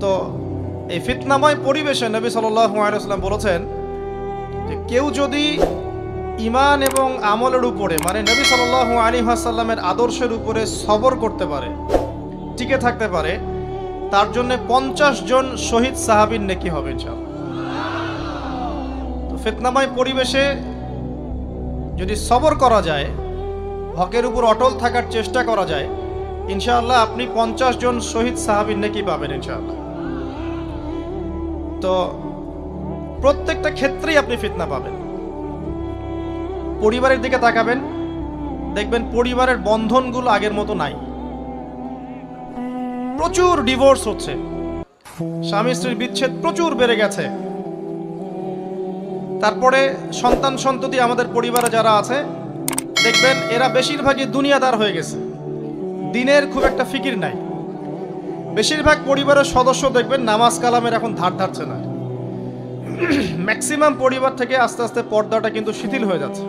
তো এই ফিতনাময় পরিবেশে নবী সাল্লাল্লাহু আলাইহি ওয়াসাল্লাম বলেছেন যে কেউ যদি ঈমান এবং আমলের উপরে, মানে নবী সাল্লাল্লাহু আলাইহি ওয়াসাল্লামের আদর্শের উপরে সবর করতে পারে, টিকে থাকতে পারে, তার জন্য 50 জন শহীদ সাহাবীর নেকি হবে ইনশাআল্লাহ। তো ফিতনাময় পরিবেশে যদি সবর করা যায়, হকের উপর অটল থাকার চেষ্টা করা যায়, ইনশাআল্লাহ আপনি 50 জন শহীদ সাহাবীর নেকি পাবেন ইনশাআল্লাহ। তো প্রত্যেকটা ক্ষেত্রেই আপনি ফিতনা পাবেন। পরিবারের দিকে তাকাবেন, দেখবেন পরিবারের বন্ধনগুলো আগের মতো নাই। প্রচুর ডিভোর্স হচ্ছে, স্বামী স্ত্রীর বিচ্ছেদ প্রচুর বেড়ে গেছে। তারপরে সন্তান সন্ততি আমাদের পরিবারে যারা আছে, দেখবেন এরা বেশিরভাগই দুনিয়াদার হয়ে গেছে, দিনের খুব একটা ফিকির নাই। বেশিরভাগ পরিবারের সদস্য দেখবেন নামাজ কালামের এখন ধার ধারছে না। ম্যাক্সিমাম পরিবার থেকে আস্তে আস্তে পর্দাটা কিন্তু শিথিল হয়ে যাচ্ছে।